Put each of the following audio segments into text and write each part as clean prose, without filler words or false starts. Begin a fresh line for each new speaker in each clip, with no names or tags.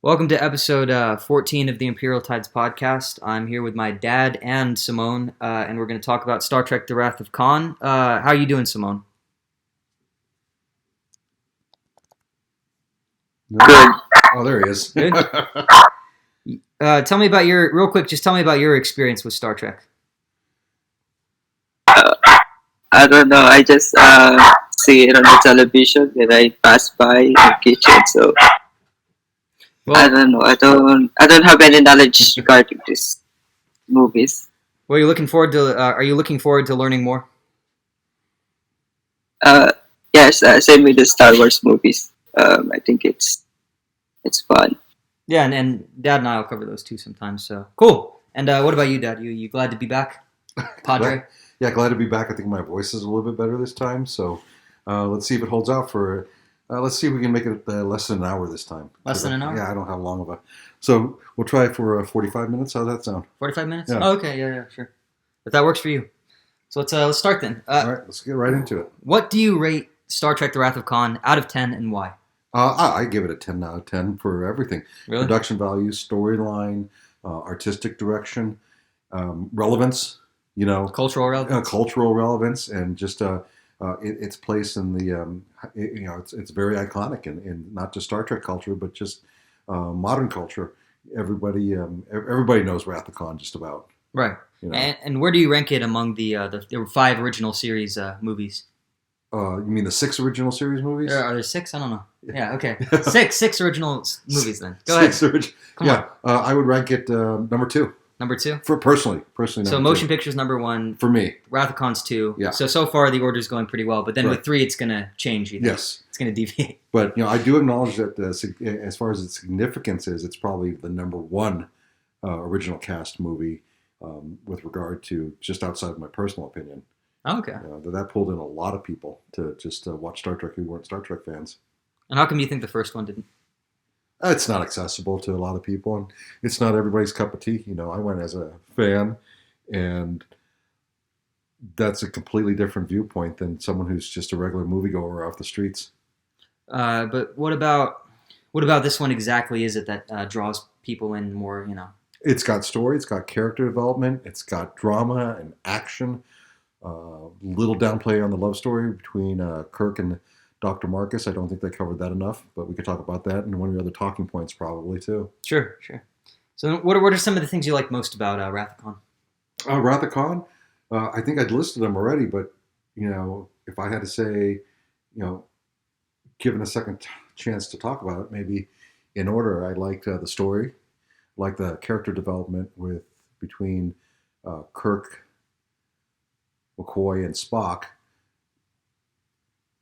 Welcome to episode 14 of the Imperial Tides podcast. I'm here with my dad and Simone, and we're going to talk about Star Trek The Wrath of Khan. How are you doing, Simone?
Good. Oh, there he is.
Good. Tell me about your experience with Star Trek.
I don't know. I just see it on the television when I pass by in the kitchen. So
Well,
I don't know. I don't have any knowledge regarding these movies.
Well, you're looking forward to. Are you looking forward to learning more?
Yes. Same with the Star Wars movies. I think it's fun.
Yeah, and Dad and I will cover those too sometimes. So cool. And what about you, Dad? You glad to be back, Padre?
Glad to be back. I think my voice is a little bit better this time. So let's see if it holds out for. Let's see if we can make it less than an hour this time.
Less than an hour?
Yeah, I don't have long of a. So we'll try it for 45 minutes. How's that sound?
45 minutes?
Yeah.
Oh, okay, yeah, sure. If that works for you. So let's start then.
All right, let's get right into it.
What do you rate Star Trek The Wrath of Khan out of 10 and why?
I give it a 10 out of 10 for everything.
Really?
Production value, storyline, artistic direction, relevance,
Cultural relevance?
cultural relevance, and just its place in the, it's very iconic in not just Star Trek culture, but just modern culture. Everybody knows Wrath of Khan just about.
Right.
You know.
And where do you rank it among the 5 original series movies?
You mean the 6 original series movies?
Are there 6? I don't know. Yeah, okay. Six original movies then. Go
Six
ahead. Come on.
I would rank it number 2.
Number 2?
For personally.
So
number
Motion
2.
Pictures number 1.
For me.
Wrath of Khan's 2.
Yeah.
So far the order's going pretty well, but then
Right.
with 3 it's going to change. You think?
Yes.
It's going to deviate.
But I do acknowledge that as far as its significance is, it's probably the number 1 original cast movie with regard to just outside of my personal opinion.
Oh, okay.
That pulled in a lot of people to just watch Star Trek who weren't Star Trek fans.
And how come you think the first one didn't?
It's not accessible to a lot of people, and it's not everybody's cup of tea. I went as a fan, and that's a completely different viewpoint than someone who's just a regular moviegoer off the streets.
But what about this one exactly is it that draws people in more,
It's got story, it's got character development, it's got drama and action. Little downplay on the love story between Kirk and Dr. Marcus. I don't think they covered that enough, but we could talk about that and one of your other talking points probably too.
Sure. So what are some of the things you like most about Wrath of Khan?
Wrath of Khan, I think I'd listed them already, but if I had to say, given a second chance to talk about it, maybe in order, I liked the story, like the character development between Kirk, McCoy, and Spock.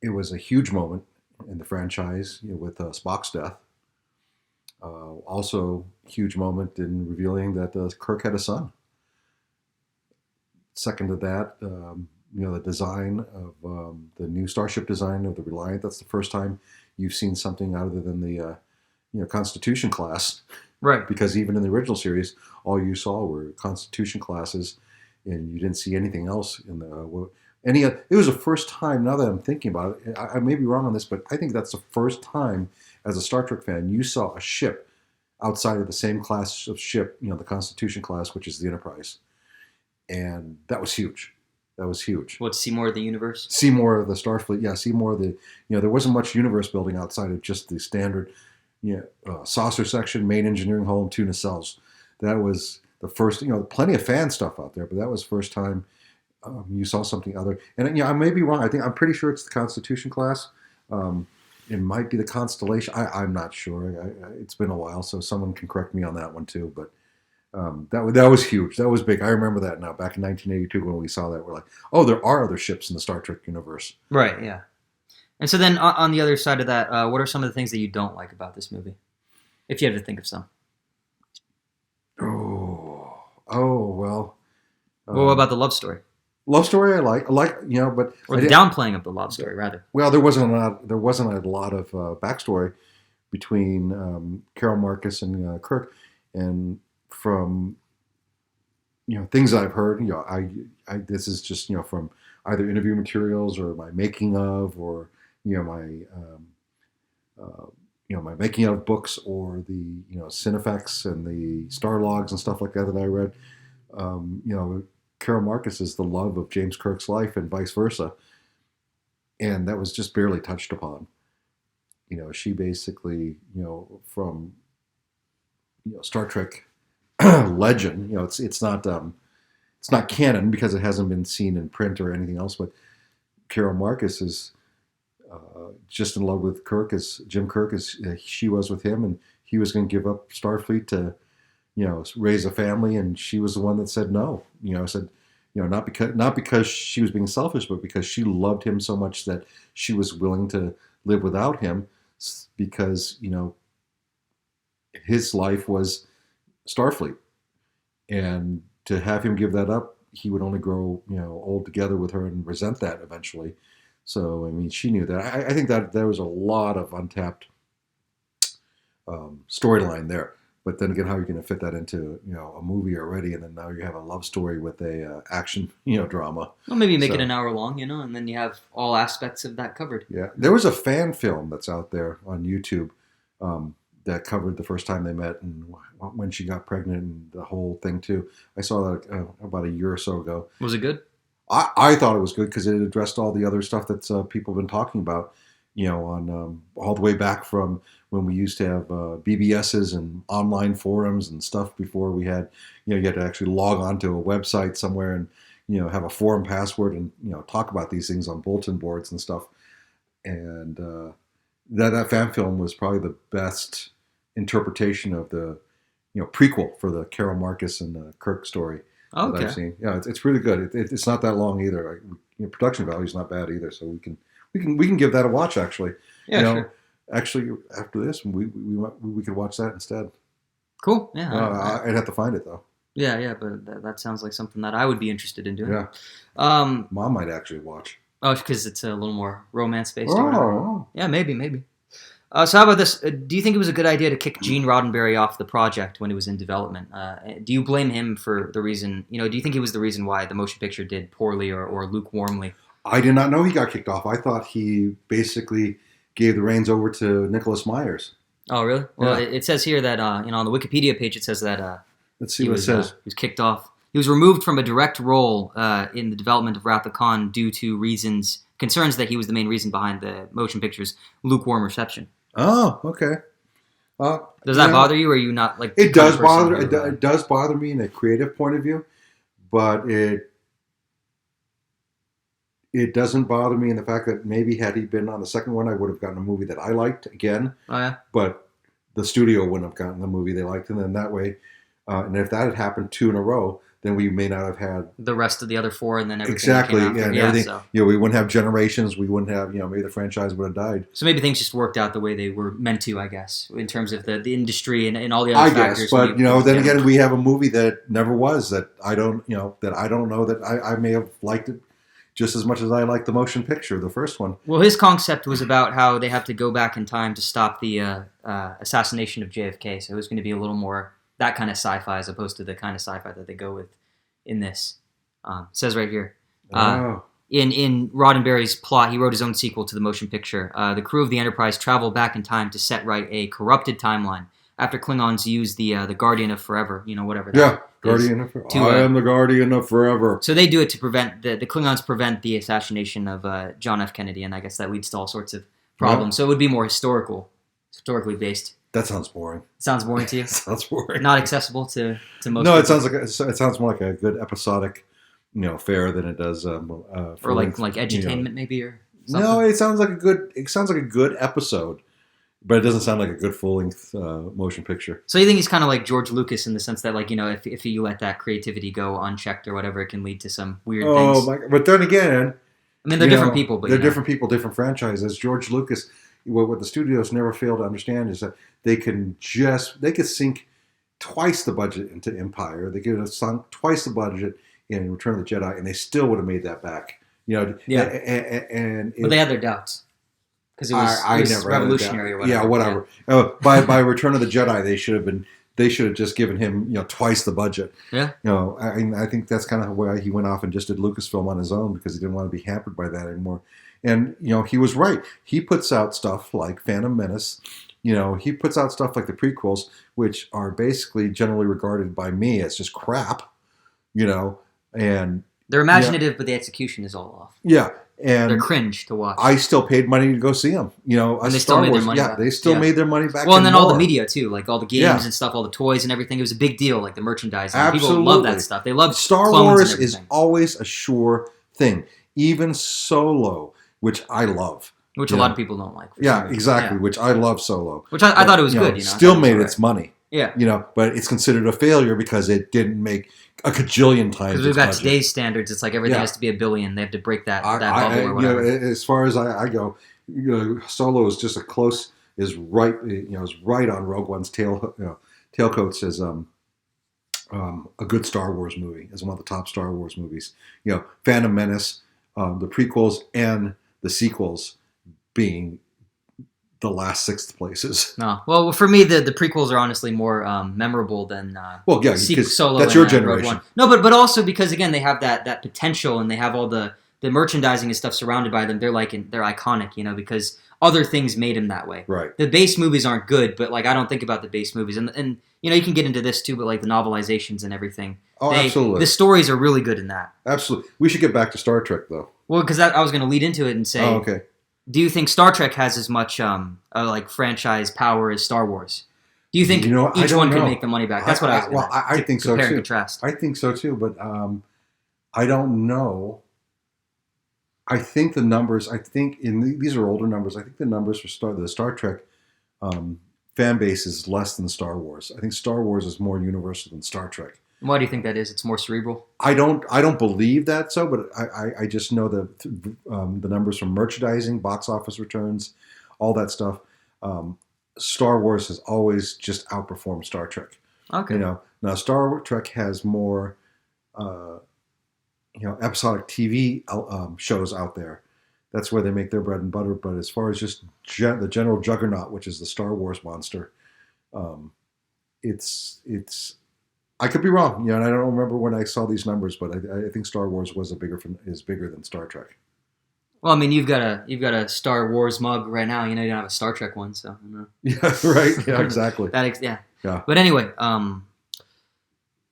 It was a huge moment in the franchise with Spock's death. Also, huge moment in revealing that Kirk had a son. Second to that, the design of the new starship design of the Reliant. That's the first time you've seen something other than the Constitution class.
Right.
Because even in the original series, all you saw were Constitution classes, and you didn't see anything else in the it was the first time, now that I'm thinking about it, I may be wrong on this, but I think that's the first time as a Star Trek fan you saw a ship outside of the same class of ship, the Constitution class, which is the Enterprise. And that was huge.
What, to see more of the universe?
See more of the Starfleet. Yeah, see more of the, there wasn't much universe building outside of just the standard saucer section, main engineering hull, and 2 nacelles. That was the first, plenty of fan stuff out there, but that was the first time you saw something other. And I may be wrong. I'm pretty sure it's the Constitution class. It might be the Constellation. I'm not sure. It's been a while, so someone can correct me on that one too. But that was huge. That was big. I remember that now. Back in 1982 when we saw that, we're like, oh, there are other ships in the Star Trek universe.
Right, yeah. And so then on the other side of that, what are some of the things that you don't like about this movie? If you had to think of some.
Oh, well.
What about the love story?
Love story I like, but
or the downplaying of the love story rather.
Well, there wasn't a lot of backstory between Carol Marcus and Kirk, and from things I've heard, I this is just from either interview materials or my making of or my my making of books or the Cinefex and the Star Logs and stuff like that I read. Carol Marcus is the love of James Kirk's life and vice versa, and that was just barely touched upon. She basically, from Star Trek legend. It's not canon because it hasn't been seen in print or anything else. But Carol Marcus is just in love with Kirk as Jim Kirk as she was with him, and he was going to give up Starfleet to raise a family, and she was the one that said no. Said not because she was being selfish, but because she loved him so much that she was willing to live without him because his life was Starfleet, and to have him give that up, he would only grow old together with her and resent that eventually. So she knew that. I think that there was a lot of untapped storyline there. But then again, how are you going to fit that into a movie already, and then now you have a love story with a action drama?
Well, maybe make it an hour long, and then you have all aspects of that covered.
Yeah, there was a fan film that's out there on YouTube that covered the first time they met and when she got pregnant and the whole thing too. I saw that about a year or so ago.
Was it good?
I thought it was good because it addressed all the other stuff that people have been talking about. On all the way back from when we used to have BBSs and online forums and stuff before we had, you had to actually log onto a website somewhere and, have a forum password and, talk about these things on bulletin boards and stuff. And that fan film was probably the best interpretation of the, prequel for the Carol Marcus and Kirk story that I've seen. Yeah, it's really good. It's not that long either. Production value is not bad either, so we can give that a watch actually.
Yeah, sure.
Actually, after this, we could watch that instead.
Cool. Yeah.
I'd have to find it though.
Yeah, but that sounds like something that I would be interested in doing.
Yeah. Mom might actually watch.
Oh, because it's a little more romance-based.
Oh.
Yeah, maybe. So how about this? Do you think it was a good idea to kick Gene Roddenberry off the project when it was in development? Do you blame him for the reason, do you think he was the reason why the motion picture did poorly or lukewarmly?
I did not know he got kicked off. I thought he basically gave the reins over to Nicholas Myers.
Oh, really? Well,
Yeah.
it says here that, on the Wikipedia page, it says that
Let's see
he
what it says.
was kicked off. He was removed from a direct role in the development of Wrath of Khan due to concerns that he was the main reason behind the motion picture's lukewarm reception.
Oh, okay.
Does that bother you, or are you not like?
It does bother. It does bother me in a creative point of view, but it doesn't bother me in the fact that maybe had he been on the second one, I would have gotten a movie that I liked again.
Oh yeah.
But the studio wouldn't have gotten the movie they liked, and then that way, and if that had happened 2 in a row, then we may not have had
the rest of the other 4, and then everything
exactly.
Came after.
Yeah, and everything. So. We wouldn't have Generations. We wouldn't have. Maybe the franchise would have died.
So maybe things just worked out the way they were meant to, I guess, in terms of the industry and all the other factors.
I guess, but then again, we have a movie that never was that I don't know that I may have liked it just as much as I liked the motion picture, the first one.
Well, his concept was about how they have to go back in time to stop the assassination of JFK. So it was going to be a little more that kind of sci-fi as opposed to the kind of sci-fi that they go with in this. It says right here. In Roddenberry's plot, he wrote his own sequel to the motion picture. The crew of the Enterprise travel back in time to set right a corrupted timeline after Klingons use the Guardian of Forever, whatever that is.
Guardian of Forever. I am the Guardian of Forever.
So they do it to prevent, the Klingons prevent the assassination of John F. Kennedy, and I guess that leads to all sorts of problems. Yeah. So it would be more historically based.
That sounds boring.
Sounds boring to you?
Sounds boring.
Not accessible to most people?
No, it sounds more like a good episodic, fare than it does
or like edutainment maybe or something.
No, it sounds like a good episode, but it doesn't sound like a good full-length motion picture.
So you think he's kind of like George Lucas in the sense that if you let that creativity go unchecked or whatever, it can lead to some weird things.
But then again,
I mean, they're different people, but
they're different people, different franchises. George Lucas, what the studios never fail to understand is that they could sink twice the budget into Empire. They could have sunk twice the budget in Return of the Jedi, and they still would have made that back.
But they had their doubts because it was revolutionary or whatever.
Yeah, whatever. Yeah. By Return of the Jedi, they should have just given him twice the budget.
Yeah.
I think that's kind of why he went off and just did Lucasfilm on his own because he didn't want to be hampered by that anymore. And he was right. He puts out stuff like Phantom Menace He puts out stuff like the prequels, which are basically generally regarded by me as just crap. And
They're imaginative, but the execution is all off.
yeah,
They're
and
cringe to watch.
I still paid money to go see them.
And they still made their money back.
They still made their money back.
Well, and then all the
more.
media too, like all the games and stuff, all the toys and everything. It was a big deal, like the merchandising.
Absolutely.
People love that stuff. They love
Star
clones
Wars
and
is
everything.
always a sure thing. Even Solo, which I love.
Which a lot of people don't like.
Yeah, exactly. Which I love Solo.
Which I thought it was good.
Still made its money.
Yeah.
But it's considered a failure because it didn't make a cajillion times.
Because we've got today's standards. It's like everything has to be $1 billion. They have to break that bubble or whatever.
As far as I go, Solo is just is right on Rogue One's tailcoats as a good Star Wars movie, as one of the top Star Wars movies. Phantom Menace, the prequels and the sequels being the last 6th places.
No, well, for me, the prequels are honestly more memorable than
Solo. That's your generation.
No, but also because again they have that potential and they have all the merchandising and stuff surrounded by them. They're iconic, because other things made them that way.
Right.
The base movies aren't good, but I don't think about the base movies, and you can get into this too, but the novelizations and everything.
Oh, absolutely.
The stories are really good in that.
Absolutely. We should get back to Star Trek though.
Well, because I was going to lead into it and say.
Oh, okay.
Do you think Star Trek has as much franchise power as Star Wars? Do you think each one can make the money back? That's what I was.
Well, I think so too.
Compare and contrast.
I think so too, but I don't know. I think the numbers. These are older numbers. I think the numbers for the Star Trek fan base is less than Star Wars. I think Star Wars is more universal than Star Trek.
Why do you think that is? It's more cerebral.
I don't believe that but I just know that the numbers from merchandising, box office returns, all that stuff. Star Wars has always just outperformed Star Trek.
Okay.
Now Star Trek has more episodic TV shows out there. That's where they make their bread and butter. But as far as just the general juggernaut, which is the Star Wars monster, it's. I could be wrong, and I don't remember when I saw these numbers, but I think Star Wars is bigger than Star Trek.
Well, I mean, you've got a Star Wars mug right now. You don't have a Star Trek one, so.
Yeah, right. Yeah, exactly.
Yeah. But anyway,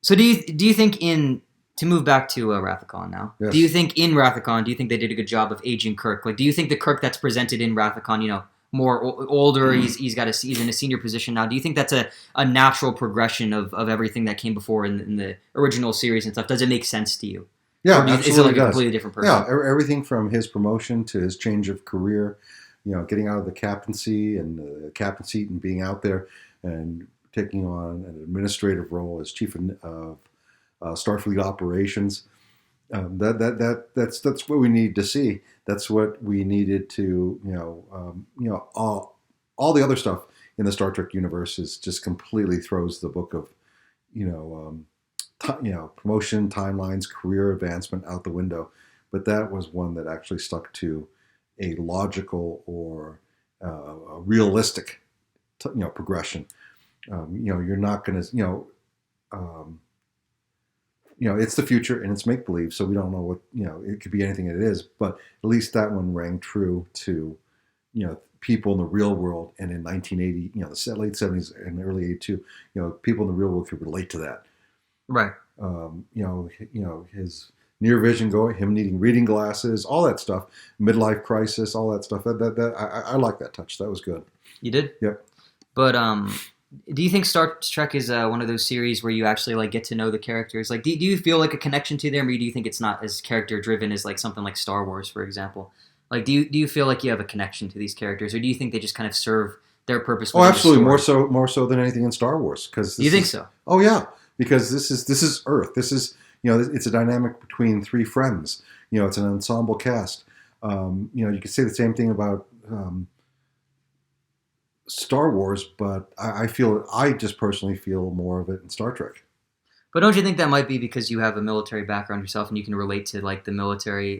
so do you think to move back to Wrath of Khan now?
Yes.
Do you think in Wrath of Khan, do you think they did a good job of aging Kirk? Do you think the Kirk that's presented in Wrath of Khan, more older, he's in a senior position now. Do you think that's a natural progression of everything that came before in the original series and stuff? Does it make sense to you?
Yeah,
absolutely. Is it a completely different person?
Yeah, everything from his promotion to his change of career, getting out of the captaincy and the captain seat and being out there and taking on an administrative role as chief of Starfleet operations. That's what we need to see. That's what we needed to, all the other stuff in the Star Trek universe is just completely throws the book of, promotion, timelines, career advancement out the window. But that was one that actually stuck to a logical or a realistic, progression. You're not going to, it's the future and it's make believe, so we don't know what it could be anything it is. But at least that one rang true to people in the real world. And in 1980, the late 70s and early 82, people in the real world could relate to that.
Right.
His near vision, him needing reading glasses, all that stuff, midlife crisis, all that stuff. I like that touch. That was good.
You did?
Yep.
But do you think Star Trek is one of those series where you actually get to know the characters? Do you feel like a connection to them, or do you think it's not as character driven as something like Star Wars, for example? Do you feel like you have a connection to these characters, or do you think they just kind of serve their purpose?
Oh, absolutely, more so than anything in Star Wars.
You think so?
Oh yeah, because this is Earth. This is it's a dynamic between three friends. It's an ensemble cast. You could say the same thing about Star Wars, but I just personally feel more of it in Star Trek.
But don't you think that might be because you have a military background yourself and you can relate to the military,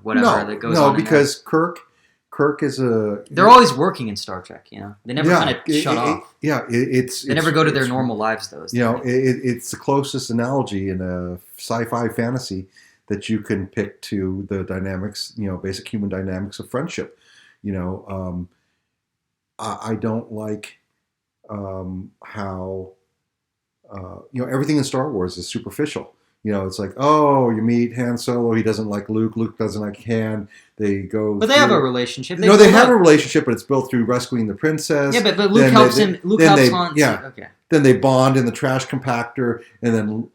whatever that goes on?
No, because Kirk is a...
They're always working in Star Trek, They never kind of shut off.
Yeah,
they never go to their normal lives, though.
It's the closest analogy in a sci-fi fantasy that you can pick to the dynamics, basic human dynamics of friendship. I don't like how everything in Star Wars is superficial. It's like, oh, you meet Han Solo. He doesn't like Luke. Luke doesn't like Han. They go.
But they have a relationship.
They have a relationship, but it's built through rescuing the princess.
Yeah, but Luke helps him. Luke helps Han.
Yeah.
Okay.
Then they bond in the trash compactor, and then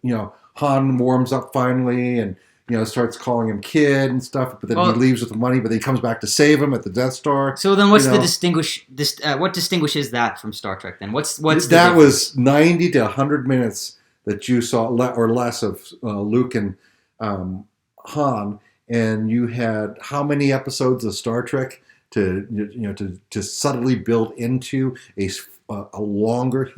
Han warms up finally, and starts calling him kid and stuff. But then he leaves with the money, but then he comes back to save him at the Death Star.
So then, what's what distinguishes that from Star Trek? Then what's
that was 90 to 100 minutes that you saw or less of Luke and Han, and you had how many episodes of Star Trek to subtly build into a longer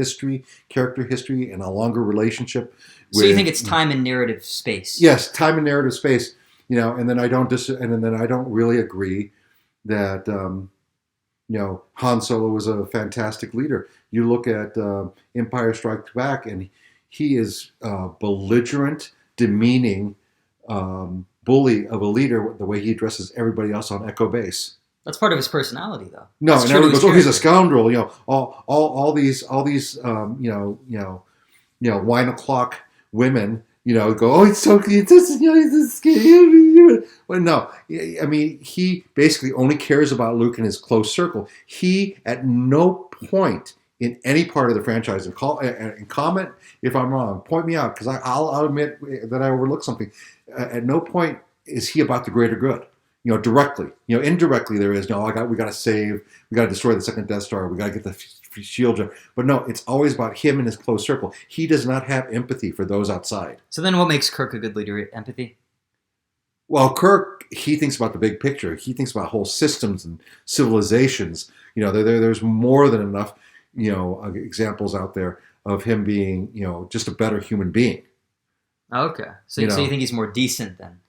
character history, and a longer relationship.
So you think it's time and narrative space?
Yes, time and narrative space. And then I don't really agree that Han Solo was a fantastic leader. You look at Empire Strikes Back, and he is belligerent, demeaning bully of a leader. The way he addresses everybody else on Echo Base.
That's part of his personality, though.
No, and everybody goes, "Oh, he's a scoundrel." All these wine o'clock women, go, "Oh, it's so he's a scary." Well, no, I mean, he basically only cares about Luke and his close circle. He at no point in any part of the franchise, and comment if I'm wrong, point me out, because I'll admit that I overlooked something. At no point is he about the greater good. Directly. Indirectly there is, we got to save, we got to destroy the second Death Star, we got to get the shield jump. But no, it's always about him and his close circle. He does not have empathy for those outside.
So then what makes Kirk a good leader? Empathy?
Well, Kirk, he thinks about the big picture. He thinks about whole systems and civilizations. There's more than enough, examples out there of him being, just a better human being.
Okay. So you think he's more decent then?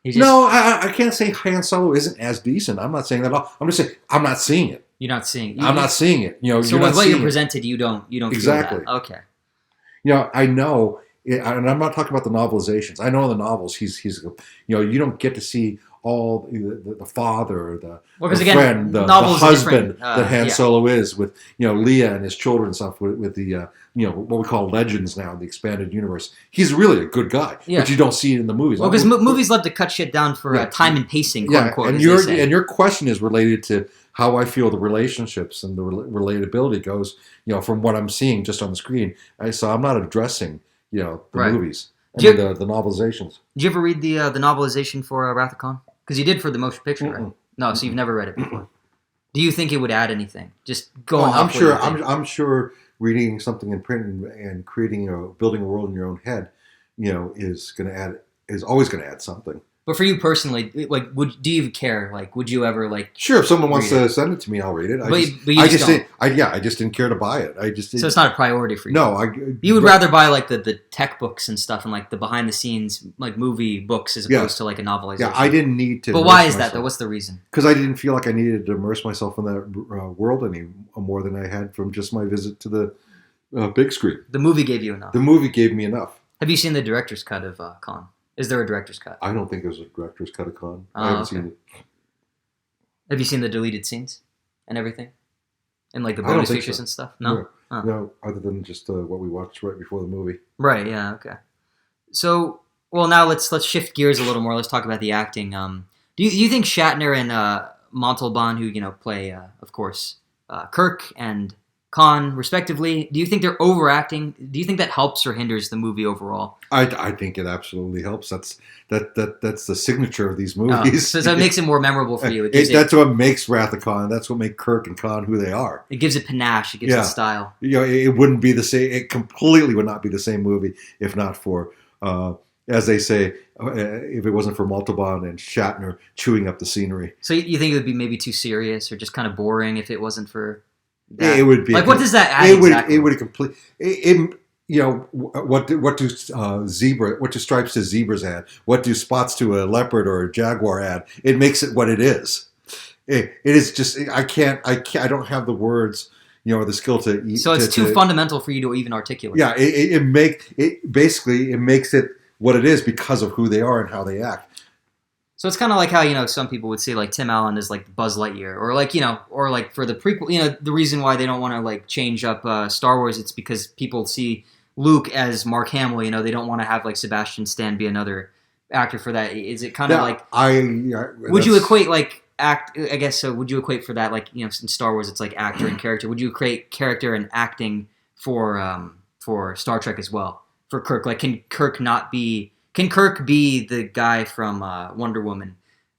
No, I can't say Han Solo isn't as decent. I'm not saying that at all. I'm just saying I'm not seeing it.
You're not seeing it.
I'm not seeing it.
So with what you're presented, you don't
exactly.
Feel that. Okay.
I know, and I'm not talking about the novelizations. I know in the novels, he's you don't get to see all the father, the friend, the husband that Han Solo is with Leia and his children and stuff with the what we call legends now in the expanded universe. He's really a good guy, but you don't see it in the movies.
Well, because movies love to cut shit down for time and pacing, quote unquote.
And your question is related to how I feel the relationships and the relatability goes. From what I'm seeing just on the screen. So I'm not addressing the movies. The novelizations.
Did you ever read the novelization for Wrath of Khan? Because you did for the motion picture, right? No, so you've never read it before. Do you think it would add anything? Just going.
I'm sure. I'm sure reading something in print and creating building a world in your own head, is always going to add something.
But for you personally, do you care? Would you ever
Sure, if someone wants to send it to me, I'll read it. I just didn't care to buy it. So
it's not a priority for you.
No,
you would rather buy the tech books and stuff and the behind the scenes movie books as opposed to a novelization.
Yeah, I didn't need to.
But why is that though? What's the reason?
Because I didn't feel like I needed to immerse myself in that world any more than I had from just my visit to the big screen.
The movie gave you enough.
The movie gave me enough.
Have you seen the director's cut of Khan? Is there a director's cut?
I don't think there's a director's cut of Khan. I haven't seen it.
Have you seen the deleted scenes and everything? And the bonus features and stuff? No?
No, other than just what we watched right before the movie.
Right, yeah, okay. So, well, now let's shift gears a little more. Let's talk about the acting. Do you think Shatner and Montalban, who, play, of course, Kirk and Khan, respectively, do you think they're overacting? Do you think that helps or hinders the movie overall?
I think it absolutely helps. That's the signature of these movies.
So that makes it more memorable for you.
That's what makes Wrath of Khan. That's what makes Kirk and Khan who they are.
It gives it panache. It gives it style.
It wouldn't be the same. It completely would not be the same movie if not for, as they say, if it wasn't for Montalban and Shatner chewing up the scenery. So
you think it would be maybe too serious or just kind of boring if it wasn't for
that? It would be
what does that add?
It would complete. What do stripes to zebras add? What do spots to a leopard or a jaguar add? It makes it what it is. It is just I don't have the words, or the skill to eat.
So it's too fundamental for you to even articulate.
Yeah, it makes it what it is because of who they are and how they act.
So it's kind of like how some people would say like Tim Allen is like Buzz Lightyear, or like or like for the prequel, the reason why they don't want to like change up Star Wars, it's because people see Luke as Mark Hamill. They don't want to have like Sebastian Stan be another actor for that. Is it kind of like would you equate like act? I guess so. Would you equate for that like in Star Wars it's like actor and character? Would you equate character and acting for Star Trek as well for Kirk? Like can Kirk be the guy from Wonder Woman,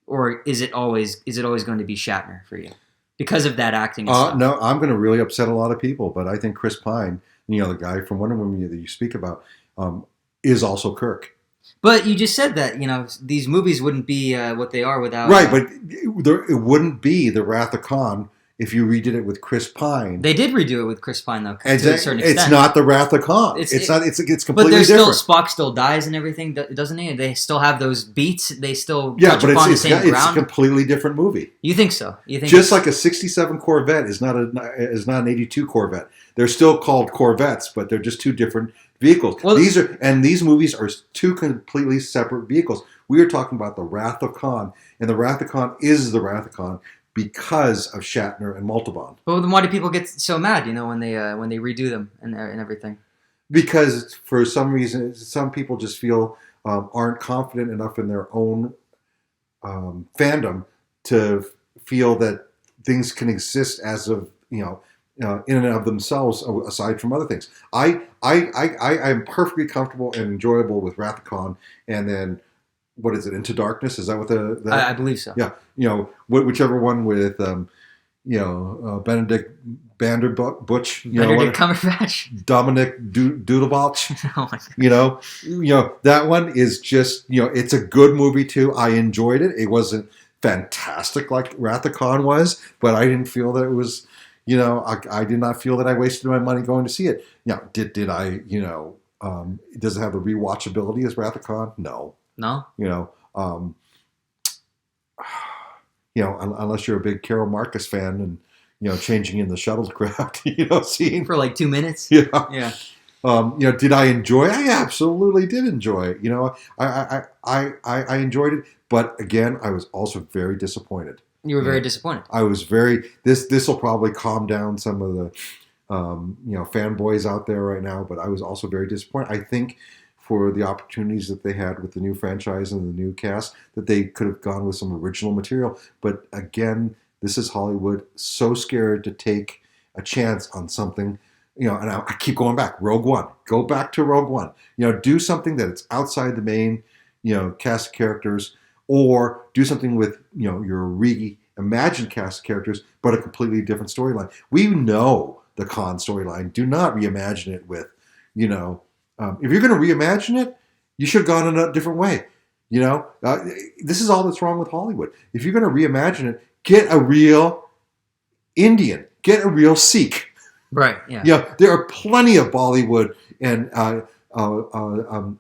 or is it always going to be Shatner for you because of that acting?
No, I'm going to really upset a lot of people, but I think Chris Pine, the guy from Wonder Woman that you speak about, is also Kirk.
But you just said that these movies wouldn't be what they are without
but it wouldn't be the Wrath of Khan if you redid it with Chris Pine.
They did redo it with Chris Pine though, to a certain extent.
It's not the Wrath of Khan. It's completely different.
But Spock still dies and everything, doesn't he? They still have those beats. They still touch upon the same ground.
It's a completely different movie.
You think so?
Just like a '67 Corvette is not an '82 Corvette. They're still called Corvettes, but they're just two different vehicles. Well, these movies are two completely separate vehicles. We are talking about the Wrath of Khan, and the Wrath of Khan is the Wrath of Khan because of Shatner and Montalban.
But then why do people get so mad, when they redo them and everything?
Because for some reason, some people just aren't confident enough in their own fandom to feel that things can exist as of in and of themselves, aside from other things. I am perfectly comfortable and enjoyable with Wrath of Khan, and then what is it? Into Darkness? Is that what
I believe so.
Yeah, whichever one with Benedict Banderbutch,
Benedict Cumberbatch,
Dominic Doodlebotch.
Oh my God.
That one is just it's a good movie too. I enjoyed it. It wasn't fantastic like Wrath of Khan was, but I didn't feel that it was. I did not feel that I wasted my money going to see it. Did I? Does it have the rewatchability as Wrath of Khan? No.
No.
Unless you're a big Carol Marcus fan and changing in the shuttlecraft, scene
for like 2 minutes.
Yeah.
Yeah.
Did I enjoy it? I absolutely did enjoy it. I enjoyed it, but again, I was also very disappointed.
You were very disappointed.
I was very. This will probably calm down some of the fanboys out there right now, but I was also very disappointed. I think for the opportunities that they had with the new franchise and the new cast, that they could have gone with some original material. But again, this is Hollywood, so scared to take a chance on something. And I keep going back. Rogue One. Go back to Rogue One. Do something that it's outside the main, cast of characters, or do something with, your reimagined cast of characters, but a completely different storyline. We know the Khan storyline. Do not reimagine it with, if you're going to reimagine it, you should have gone in a different way. This is all that's wrong with Hollywood. If you're going to reimagine it, get a real Indian, get a real Sikh.
Right. Yeah.
There are plenty of Bollywood and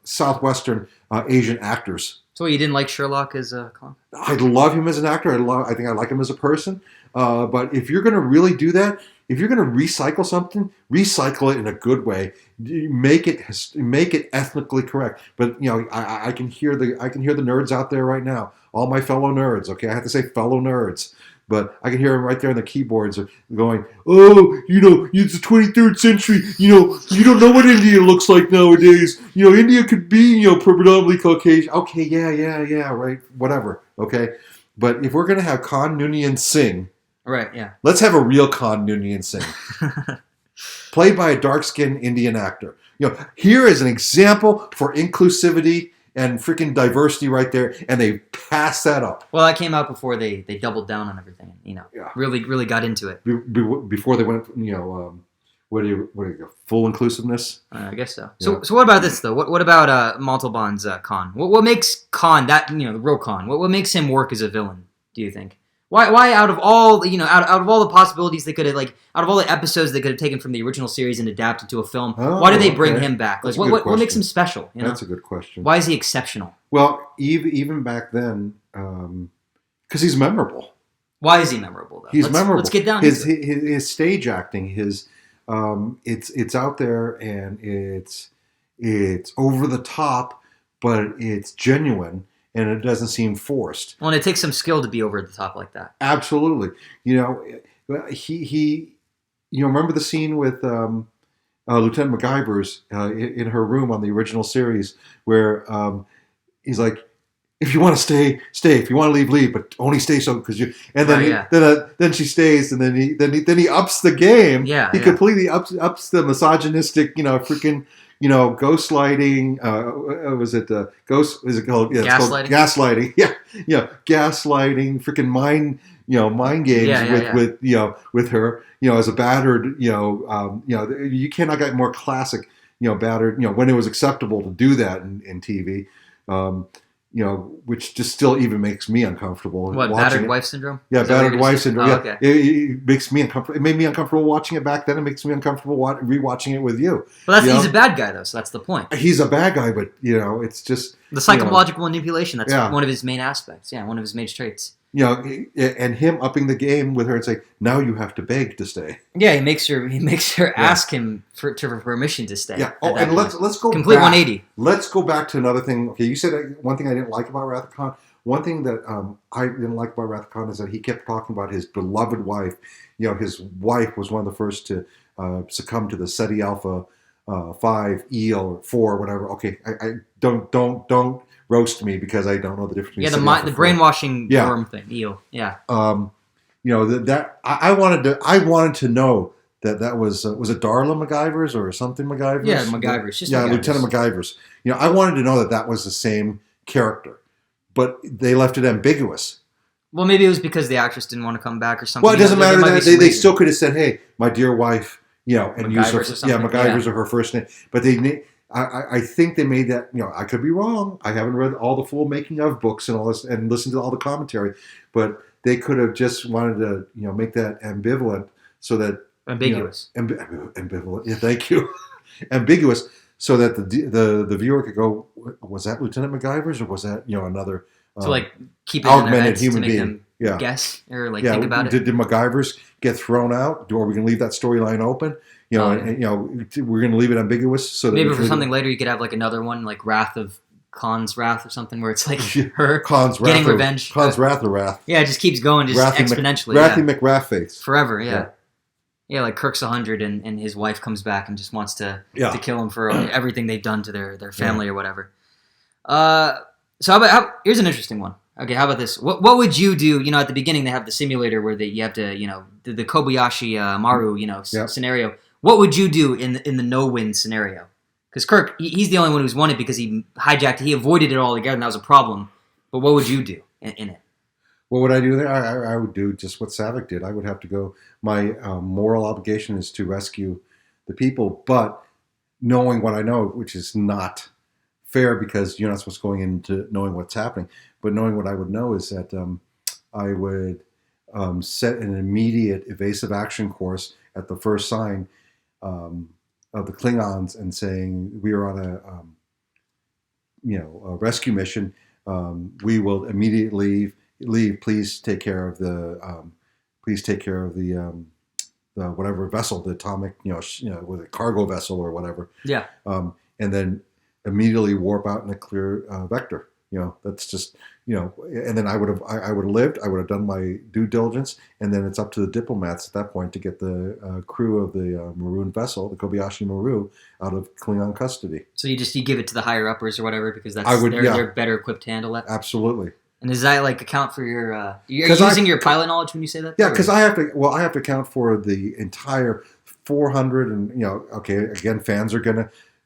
Southwestern Asian actors.
So you didn't like Sherlock as a Khan?
I love him as an actor. I think I like him as a person. But if you're going to really do that, if you're going to recycle something, recycle it in a good way. Make it ethnically correct. But I can hear the nerds out there right now. All my fellow nerds. Okay, I have to say fellow nerds. But I can hear them right there on the keyboards going, oh, it's the 23rd century. You don't know what India looks like nowadays. India could be, predominantly Caucasian. Okay, yeah, right, whatever. Okay, but if we're gonna have Khan Noonien Singh,
right, yeah,
let's have a real Khan Noonien Singh, played by a dark-skinned Indian actor. Here is an example for inclusivity and freaking diversity right there, and they pass that up.
Well, that came out before they doubled down on everything. Really got into it
before they went. What do you full inclusiveness?
I guess so. So what about this though? What about Montalban's Khan? What makes Khan the real Khan? What makes him work as a villain? Do you think? Why out of all out of all the possibilities they could have out of all the episodes they could have taken from the original series and adapted to a film, why did they bring him back? What makes him special?
That's a good question.
Why is he exceptional?
Well, even back then, because he's memorable.
Why is he memorable though?
He's memorable.
Let's get down
to
his
stage acting. It's out there and it's over the top, but it's genuine. and it doesn't seem forced.
Well, and it takes some skill to be over the top like that.
Absolutely. He remember the scene with Lieutenant MacGyver's in her room on the original series where he's like, if you want to stay, stay. If you want to leave, leave. But only stay so because you. And then then she stays, and then he ups the game.
Yeah,
he completely ups the misogynistic, freaking, ghostlighting. Was it ghost? Is it called? Yeah,
gaslighting.
It's called gaslighting. Yeah, gaslighting. Freaking mind games with her. As a battered. You cannot get more classic. Battered. When it was acceptable to do that in TV. Which just still even makes me uncomfortable.
What, battered wife syndrome?
Yeah, battered wife syndrome.
Oh, okay.
It makes me uncomfortable. It made me uncomfortable watching it back then. It makes me uncomfortable rewatching it with you.
Well, he's a bad guy, though, so that's the point.
He's a bad guy, but, it's just...
The psychological manipulation, that's one of his main aspects. Yeah, one of his main traits.
And him upping the game with her and saying, now you have to beg to stay.
Yeah, he makes her ask him for permission to stay.
Yeah. Oh, and let's go
complete
back.
180.
Let's go back to another thing. Okay, you said one thing I didn't like about Wrath of Khan. One thing that I didn't like about Wrath of Khan is that he kept talking about his beloved wife. His wife was one of the first to succumb to the Ceti Alpha 5 eel or 4 or whatever. Okay, I don't roast me because I don't know the difference between
the brainwashing worm thing, eel. Yeah.
That I wanted to know that was it Darla MacGyver's or something MacGyver's?
Yeah, MacGyver's. Just
MacGyver's. Lieutenant MacGyver's. I wanted to know that was the same character, but they left it ambiguous.
Well, maybe it was because the actress didn't want to come back or something.
Well, it doesn't matter. They still could have said, "Hey, my dear wife," and use her. MacGyver's or her first name, but they. I think they made that, I could be wrong. I haven't read all the full making of books and all this and listened to all the commentary, but they could have just wanted to, make that ambivalent so that...
Ambiguous.
Ambivalent. Yeah, thank you. Ambiguous so that the viewer could go, was that Lieutenant MacGyver's or was that, another...
to keep it
augmented
in
human
to make
being.
Them guess or think about it.
Did MacGyver's get thrown out? Or are we going to leave that storyline open? We're going to leave it ambiguous. So that
maybe for something later you could have another one, like Wrath of Khan's Wrath or something, where it's her
Khan's
getting
Wrath
revenge.
Khan's Wrath or Wrath.
Yeah, it just keeps going exponentially.
Wrathy McWrathface.
Forever, yeah. Yeah, like Kirk's 100 and his wife comes back and just wants to kill him for everything they've done to their family or whatever. So here's an interesting one. Okay, how about this? What would you do? At the beginning they have the simulator where you have to, the Kobayashi Maru, scenario. What would you do in the no-win scenario? Because Kirk, he's the only one who's won it because he hijacked it. He avoided it altogether, and that was a problem. But what would you do in it?
What would I do there? I would do just what Savick did. I would have to go. My moral obligation is to rescue the people, but knowing what I know, which is not fair because you're not supposed to go into knowing what's happening, but knowing what I would know is that I would set an immediate evasive action course at the first sign of the Klingons and saying we are on a rescue mission. We will immediately leave. Please take care of the whatever vessel, the atomic, with a cargo vessel or whatever.
Yeah.
And then immediately warp out in a clear vector. That's just, and then I would have lived. I would have done my due diligence, and then it's up to the diplomats at that point to get the crew of the maroon vessel, the Kobayashi Maru, out of Klingon custody. So
you give it to the higher uppers or whatever because they're better equipped to handle it.
Absolutely.
And does that account for your? You're using your pilot knowledge when you say that?
Yeah, because I have to. Well, I have to account for the entire 400, and okay, again,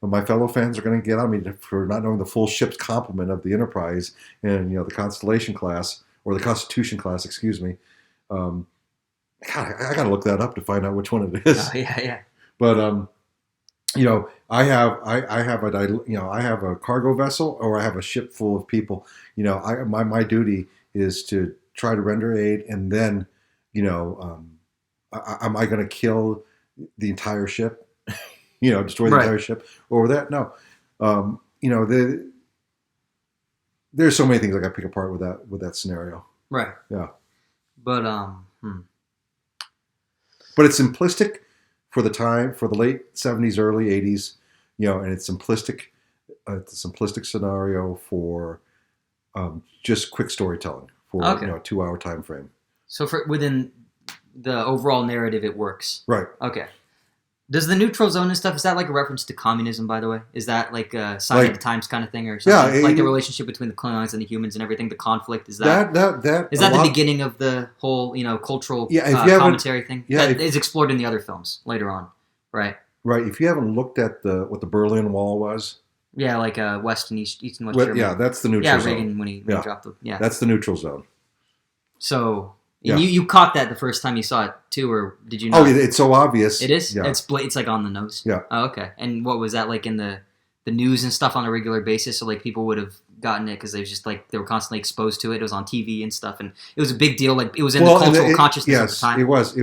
my fellow fans are going to get on me for not knowing the full ship's complement of the Enterprise and the Constellation class or the Constitution class, excuse me. God, I got to look that up to find out which one it is.
Oh, yeah.
But I have a cargo vessel or I have a ship full of people. My duty is to try to render aid, and then am I going to kill the entire ship? Destroy the entire ship over that? No. There's so many things I got to pick apart with that scenario.
Right.
Yeah.
But
But it's simplistic for the time, for the late 70s, early 80s, and it's simplistic. It's a simplistic scenario for just quick storytelling for
Okay.
a 2-hour time frame.
So within the overall narrative, it works.
Right.
Okay. Does the neutral zone and stuff, is that like a reference to communism, by the way? Is that like a sign of the times kind of thing or something?
Yeah,
like the relationship between the Klingons and the humans and everything, the conflict, is that
that
the beginning of the whole, cultural commentary thing?
Yeah,
that is explored in the other films later on, right?
Right. If you haven't looked at what the Berlin Wall was.
Yeah, like West and East and West Germany.
Yeah, that's the neutral zone.
Yeah, Reagan when he dropped the... Yeah.
That's the neutral zone.
So...
Yeah.
You caught that the first time you saw it too, or did you not?
Oh, it's so obvious.
It is?
Yeah.
It's like on the nose?
Yeah.
Oh, okay. And what was that like in the news and stuff on a regular basis? So like people would have gotten it because they were constantly exposed to it. It was on TV and stuff, and it was a big deal. Like it was in the cultural consciousness at the time.
It was,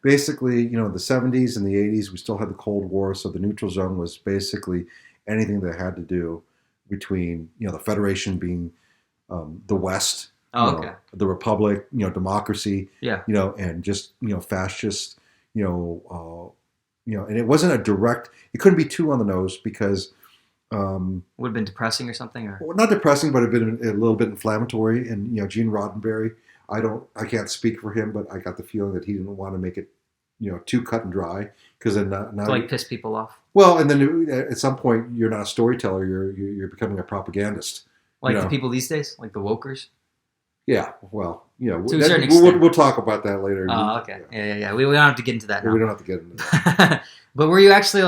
basically, the 70s and the 80s, we still had the Cold War, so the neutral zone was basically anything that had to do between, the Federation being the West, the Republic, democracy, and just, fascist, and it wasn't a direct, it couldn't be too on the nose because...
would have been depressing or something? Or?
Well, not depressing, but a little bit inflammatory. And, Gene Roddenberry, I can't speak for him, but I got the feeling that he didn't want to make it, too cut and dry, because then now
piss people off.
Well, and then at some point you're not a storyteller; you're becoming a propagandist.
Like the people these days, like the wokers.
Yeah, well,
to a certain extent.
We'll talk about that later.
Oh, okay. Yeah. We don't have to get into that now.
We don't have to get into that.
But were you actually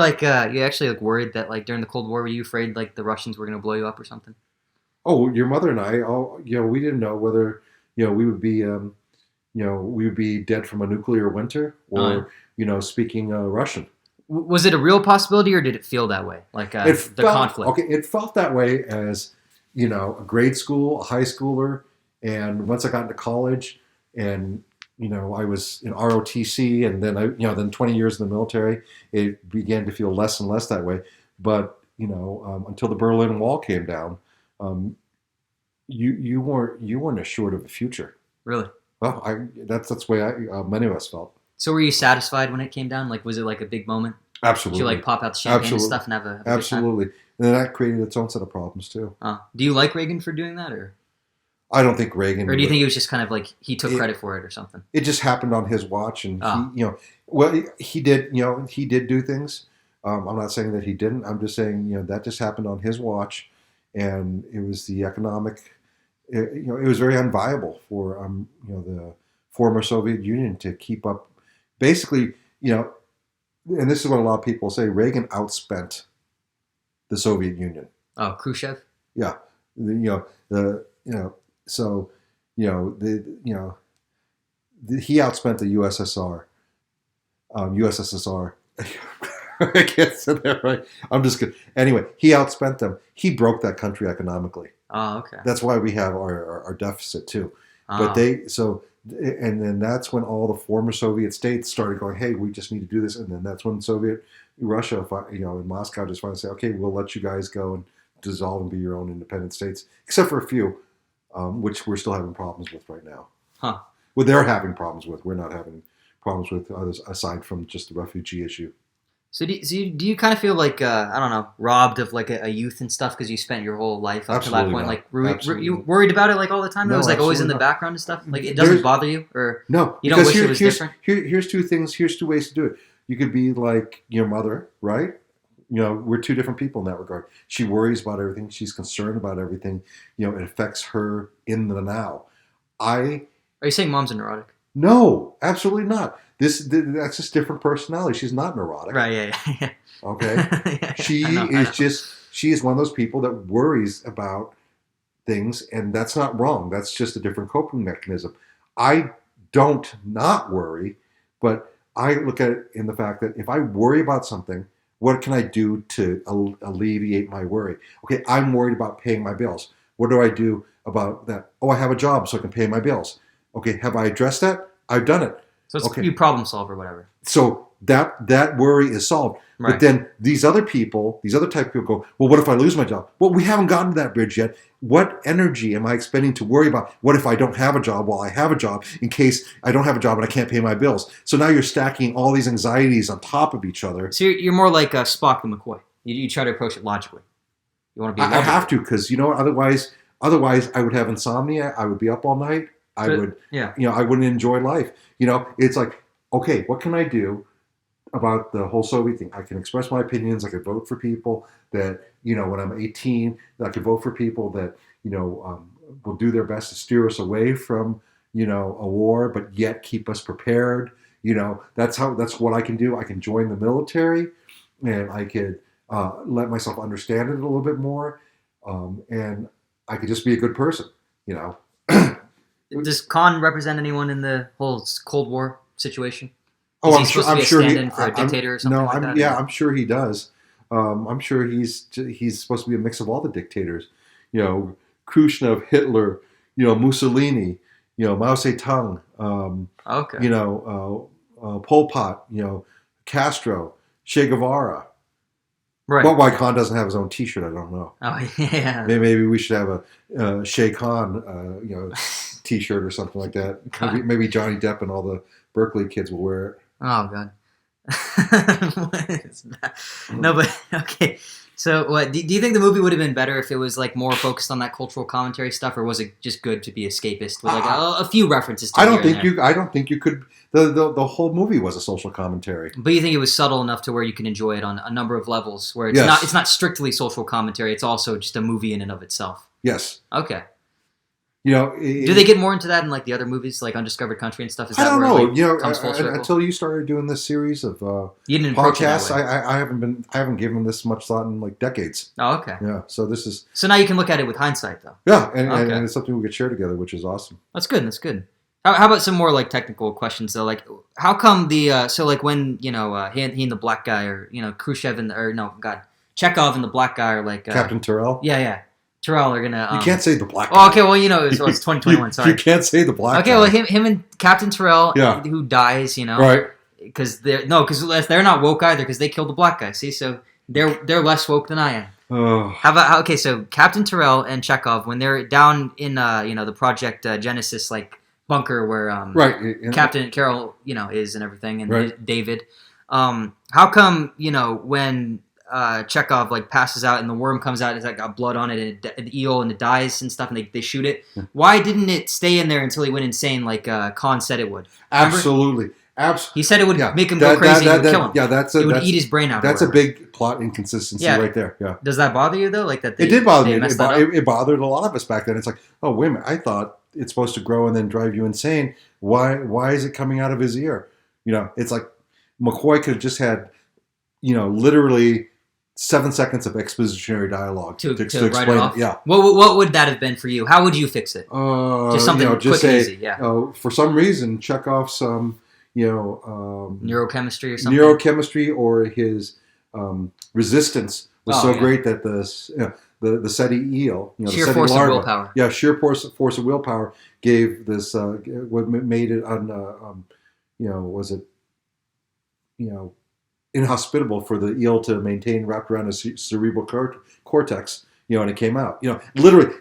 worried that like during the Cold War, were you afraid like the Russians were going to blow you up or something?
Oh, your mother and I, we didn't know whether we would be we would be dead from a nuclear winter or speaking Russian.
Was it a real possibility, or did it feel that way? Like conflict?
Okay, it felt that way as a grade school, a high schooler, and once I got into college, and I was in ROTC, and then then 20 years in the military, it began to feel less and less that way. But until the Berlin Wall came down, you weren't assured of the future.
Really?
Well, that's the way many of us felt.
So were you satisfied when it came down? Like, was it like a big moment?
Absolutely.
Did you like pop out the champagne and stuff and have a
absolutely?
Good time?
And then that created its own set of problems too.
Do you like Reagan for doing that, or?
I don't think Reagan.
Or do you think it was just kind of like he took credit for it or something?
It just happened on his watch, and he did. He did do things. I'm not saying that he didn't. I'm just saying that just happened on his watch, and it was the economic. It was very unviable for the former Soviet Union to keep up. Basically, and this is what a lot of people say: Reagan outspent the Soviet Union.
Oh, Khrushchev.
Yeah, So, he outspent the USSR. USSR. I can't say that right. I'm just kidding. Anyway, he outspent them. He broke that country economically.
Oh, okay.
That's why we have our deficit too. But and then that's when all the former Soviet states started going, hey, we just need to do this. And then that's when Soviet Russia, in Moscow, just finally say, okay, we'll let you guys go and dissolve and be your own independent states, except for a few. Which we're still having problems with right now.
Huh.
Well, they're having problems with. We're not having problems with others aside from just the refugee issue.
So do you kind of feel like, robbed of like a youth and stuff because you spent your whole life up to that point?
Not.
Like, were you worried about it like all the time?
No,
it was like always in the background and stuff? Like, it doesn't bother you? Or
no,
you don't wish it was different?
Here's two things. Here's two ways to do it. You could be like your mother, right? We're two different people in that regard. She worries about everything. She's concerned about everything. It affects her in the now.
Are you saying mom's a neurotic?
No, absolutely not. That's just different personality. She's not neurotic.
Right, yeah.
Okay?
Yeah,
she is one of those people that worries about things, and that's not wrong. That's just a different coping mechanism. I don't not worry, but I look at it in the fact that if I worry about something, what can I do to alleviate my worry? Okay, I'm worried about paying my bills. What do I do about that? Oh, I have a job, so I can pay my bills. Okay, have I addressed that? I've done it.
So it's you problem solve or whatever.
So that worry is solved.
Right.
But then these other type of people go, well, what if I lose my job? Well, we haven't gotten to that bridge yet. What energy am I expending to worry about what if I don't have a job while I have a job in case I don't have a job and I can't pay my bills? So now you're stacking all these anxieties on top of each other.
So you're more like Spock and McCoy. You try to approach it logically. You want to be.
I have to, because otherwise Otherwise, I would have insomnia. I would be up all night. I would,
Yeah.
I wouldn't enjoy life. It's like, okay, what can I do about the whole Soviet thing? I can express my opinions. I could vote for people that, when I'm 18, that I could vote for people that, will do their best to steer us away from, a war, but yet keep us prepared. That's what I can do. I can join the military, and I could let myself understand it a little bit more, and I could just be a good person.
Does Khan represent anyone in the whole Cold War situation?
Oh,
Is
I'm
he
sure.
supposed to be
I'm
a
sure
stand-in for a dictator or something like that?
Yeah, I'm sure he does. I'm sure he's supposed to be a mix of all the dictators. Khrushchev, Hitler, Mussolini, Mao Zedong,
Okay.
Pol Pot, Castro, Che Guevara.
Right.
But why Khan doesn't have his own T-shirt, I don't know.
Oh, yeah.
Maybe we should have a Che Khan, T-shirt or something like that. Maybe Johnny Depp and all the Berkeley kids will wear it.
Oh, God. No, but okay. So, what do you think the movie would have been better if it was like more focused on that cultural commentary stuff, or was it just good to be escapist with like a few references to
I don't think you could. The whole movie was a social commentary.
But you think it was subtle enough to where you can enjoy it on a number of levels, where
Yes.
it's not strictly social commentary, it's also just a movie in and of itself.
Yes.
Okay.
Do
they get more into that in like the other movies, like Undiscovered Country and stuff? Is
I
that
don't
where
know.
it comes full circle?
Until you started doing this series of
You didn't approach it that
podcasts,
way.
I haven't given this much thought in like decades.
Oh, okay.
Yeah. So this is
So now you can look at it with hindsight, though.
yeah, and
Okay.
it's something we could share together, which is awesome.
That's good. That's good. How about some more like technical questions though? Like, how come the so like when he and the black guy, or Khrushchev Chekhov and the black guy are like
Captain Terrell.
Yeah. Terrell are gonna.
You can't say the black guy.
Oh, okay. Well, it's 2021. Sorry.
You can't say the black
Okay,
guy.
well, him and Captain Terrell,
Yeah.
who dies,
Right.
because they're not woke either, because they killed the black guy. See, so they're less woke than I am.
Oh.
So Captain Terrell and Chekhov, when they're down in the Project Genesis bunker where
Right.
Captain Carroll is and everything, and
Right.
David, how come when Chekhov passes out and the worm comes out, it's got blood on it, and an eel, and it dies and stuff, and they shoot it. Why didn't it stay in there until he went insane, like Khan said it would? Remember?
Absolutely.
He said it would make him go crazy and would kill him.
Yeah, it
would eat his brain out.
That's a big plot inconsistency right there. Yeah.
Does that bother you though? Like that?
It did bother me.
It
It bothered a lot of us back then. It's like, oh wait a minute, I thought it's supposed to grow and then drive you insane. Why is it coming out of his ear? It's like McCoy could have just had, literally 7 seconds of expositionary dialogue to explain
write it off.
Yeah.
What would that have been for you? How would you fix it? Just something quick and easy. Yeah.
For some reason, check off some,
neurochemistry or something.
Neurochemistry, or his resistance was great that the SETI eel,
sheer
the SETI
force
larva,
of willpower.
Yeah, sheer force of willpower gave this what made it was it inhospitable for the eel to maintain wrapped around his cerebral cortex, and it came out, literally.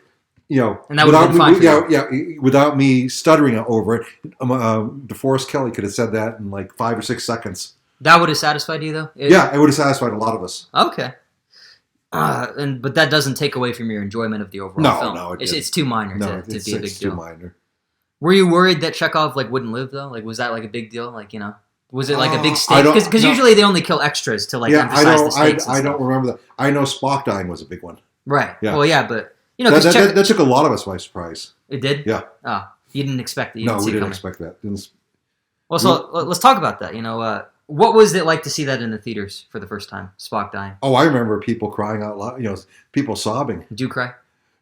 And that would have been fine for you.
Without me stuttering over it, DeForest Kelley could have said that in like 5 or 6 seconds.
That would have satisfied you, though?
It would have satisfied a lot of us.
Okay. But that doesn't take away from your enjoyment of the overall film.
No,
it's too minor to be a big deal.
It's too minor.
Were you worried that Chekhov wouldn't live, though? Was that a big deal? Was it a big stake? Because usually they only kill extras to emphasize the stakes.
I don't remember that. I know Spock dying was a big one.
Right.
Yeah.
Well, yeah, but
that took a lot of us by surprise.
It did.
Yeah.
Oh, you didn't expect it.
No, we didn't expect that.
Well, so let's talk about that. What was it like to see that in the theaters for the first time? Spock dying.
Oh, I remember people crying out loud. People sobbing.
Did you cry?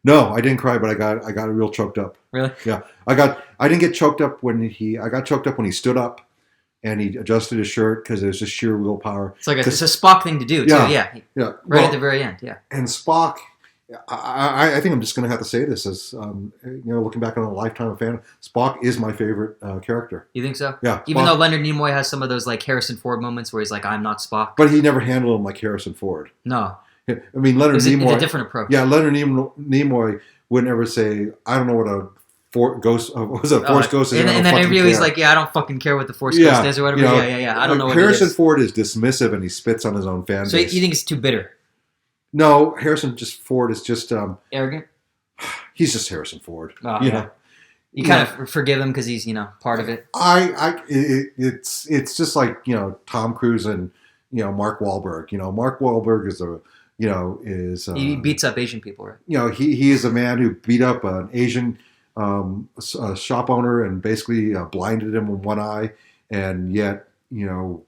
No, I didn't cry, but I got real choked up.
Really?
Yeah. I didn't get choked up I got choked up when he stood up and he adjusted his shirt because it was just sheer willpower.
It's it's a Spock thing to do too. Yeah. Right at the very end. Yeah.
And Spock, I think I'm just going to have to say this as looking back on a lifetime of fan, Spock is my favorite character.
You think so?
Yeah.
Even though Leonard Nimoy has some of those Harrison Ford moments where he's like, "I'm not Spock,"
but he never handled him like Harrison Ford.
No.
I mean, Leonard Nimoy.
It's a different approach.
Yeah, Leonard Nimoy would never say, "I don't know what a Force Ghost is."
And then everybody's like, "Yeah, I don't fucking care what the Force Ghost is or whatever." Yeah. I don't know what
Harrison Ford is dismissive and he spits on his own fan base.
So you think it's too bitter?
No, Harrison Ford is just
arrogant.
he's just Harrison Ford.
Oh,
you
yeah.
know,
You kind of forgive him because he's part of it.
It's just like Tom Cruise and Mark Wahlberg. Mark Wahlberg is
He beats up Asian people, right?
He is a man who beat up an Asian shop owner and basically blinded him with one eye, and yet you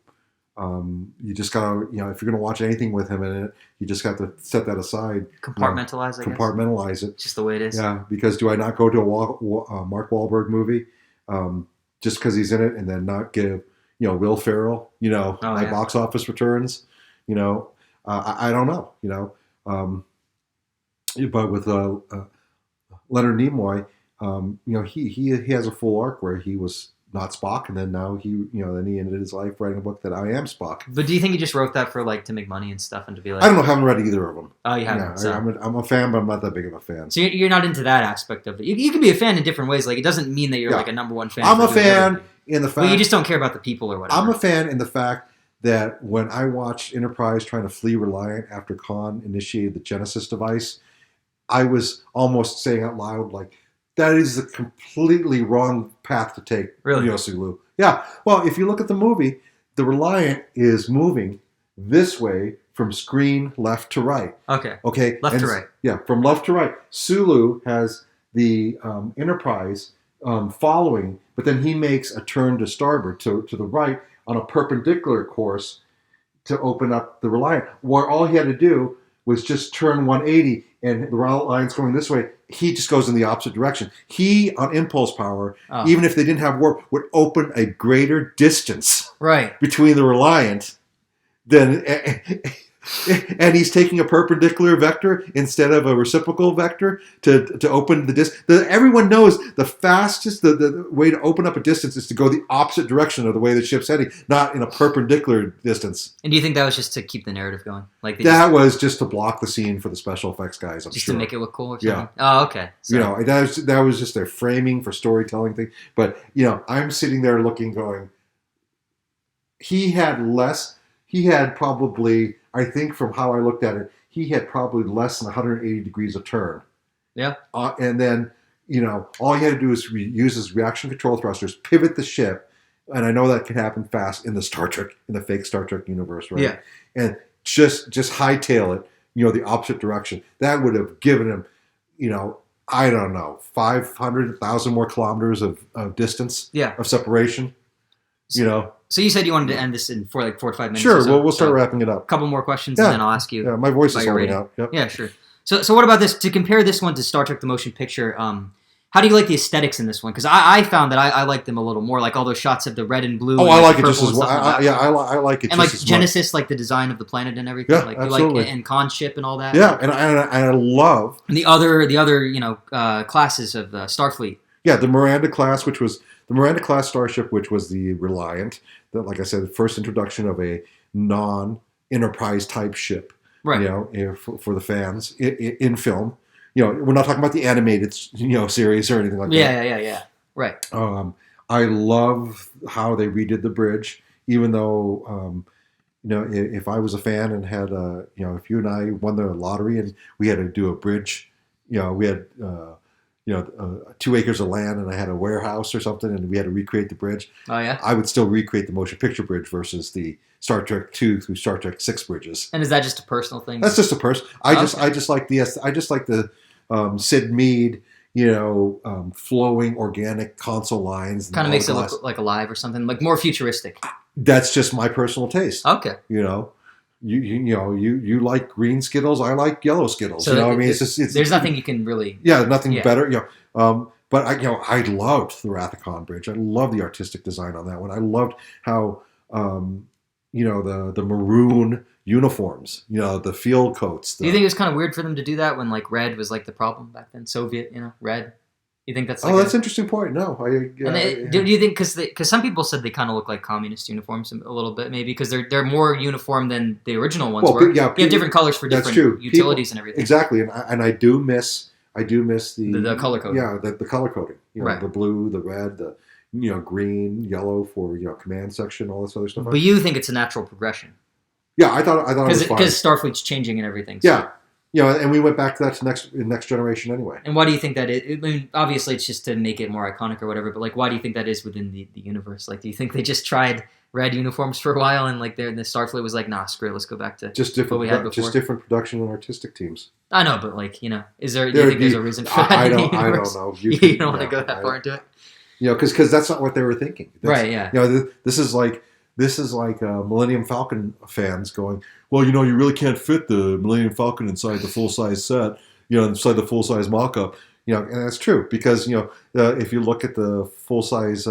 just gotta if you're gonna watch anything with him in it, you just got to set that aside.
Compartmentalize, I guess.
Compartmentalize it.
Just the way it is.
Yeah, because do I not go to a Mark Wahlberg movie just because he's in it, and then not give Will Ferrell box office returns? I don't know. But with Leonard Nimoy, he has a full arc where he was not Spock, and then now he ended his life writing a book that I am Spock.
But do you think he just wrote that for to make money and stuff, and to be like?
I don't know. I haven't read either of them.
Oh, you haven't. So.
I'm a fan, but I'm not that big of a fan.
So you're not into that aspect of it. You can be a fan in different ways. Like, it doesn't mean that you're like a number one fan.
I'm a fan in the fact.
Well, you just don't care about the people or whatever.
I'm a fan in the fact that when I watched Enterprise trying to flee Reliant after Khan initiated the Genesis device, I was almost saying out loud, like, that is the completely wrong path to take.
Really?
Sulu. Yeah. Well, if you look at the movie, the Reliant is moving this way from screen left to right.
Okay. Left to right.
Yeah, from left to right. Sulu has the Enterprise following, but then he makes a turn to starboard, to the right, on a perpendicular course to open up the Reliant, where all he had to do was just turn 180, and the Reliant's going this way. He just goes in the opposite direction. He, on impulse power, even if they didn't have warp, would open a greater distance between the Reliant than... And he's taking a perpendicular vector instead of a reciprocal vector to open the distance. Everyone knows the fastest, the way to open up a distance is to go the opposite direction of the way the ship's heading, not in a perpendicular distance.
And do you think that was just to keep the narrative going?
That was just to block the scene for the special effects guys, I'm sure.
Just to make it look cool or something?
Yeah.
Oh, okay. So.
That was just their framing for storytelling thing. But, I'm sitting there looking, going, he had probably... I think from how I looked at it, he had probably less than 180 degrees of turn.
Yeah.
And then, all he had to do is use his reaction control thrusters, pivot the ship, and I know that can happen fast in the fake Star Trek universe, right?
Yeah.
And just hightail it, the opposite direction. That would have given him, I don't know, 500, 1,000 more kilometers of distance, of separation,
So you said you wanted to end this in 4 to 5 minutes.
Sure, we'll start wrapping it up.
A couple more questions, and then I'll ask you.
Yeah, my voice is holding out. Yep.
Yeah, sure. So what about this? To compare this one to Star Trek: The Motion Picture, how do you like the aesthetics in this one? Because I found that I like them a little more, like all those shots of the red and blue.
Oh, I like it just as well. I like it.
And
just as
Genesis, like the design of the planet and everything.
Yeah,
like
absolutely.
You like and Khan's ship and all that.
Yeah, and I love
and the other classes of Starfleet.
Yeah, the Miranda class, which was the Miranda class starship, which was the Reliant. That, like I said, the first introduction of a non-Enterprise type ship.
Right.
For the fans in film. We're not talking about the animated series or anything like that.
Yeah. Right.
I love how they redid the bridge, even though if I was a fan and had if you and I won the lottery and we had to do a bridge, we had 2 acres of land and I had a warehouse or something and we had to recreate the bridge.
Oh yeah.
I would still recreate the motion picture bridge versus the Star Trek 2 through Star Trek 6 bridges.
And is that just a personal thing?
That's just a I just like the Sid Mead, flowing organic console lines.
Kind of makes it look like alive or something, like more futuristic.
That's just my personal taste.
Okay.
You like green Skittles. I like yellow Skittles.
So
it's
there's nothing you can really.
Yeah, nothing better. But I loved the Wrath of Khan bridge. I loved the artistic design on that one. I loved how the maroon uniforms, the field coats.
Do you think it was kind of weird for them to do that when red was like the problem back then? Soviet, red. You think that's
that's an interesting point. No,
do you think because some people said they kind of look like communist uniforms a little bit, maybe because they're more uniform than the original ones were. Yeah, you have different colors for different utilities and everything.
Exactly, and I do miss the
color coding.
Yeah, the color coding.
Right.
The blue, the red, the green, yellow for command section, all this other stuff.
But you think it's a natural progression?
Yeah, I thought it was fine.
Because Starfleet's changing and everything.
So. And we went back to that to next generation anyway.
And why do you think that is? I mean, obviously, it's just to make it more iconic or whatever. But like, why do you think that is within the universe? Like, do you think they just tried red uniforms for a while and like the Starfleet was like, nah, screw it, let's go back to
just
what we had before.
Just different production and artistic teams.
I know, but like, do you think there's a reason for that? I don't
know.
You don't want to go that far into it.
Because that's not what they were thinking.
Right? Yeah.
This is like Millennium Falcon fans going, well, you really can't fit the Millennium Falcon inside the full size set, inside the full size mock-up, and that's true because if you look at the full size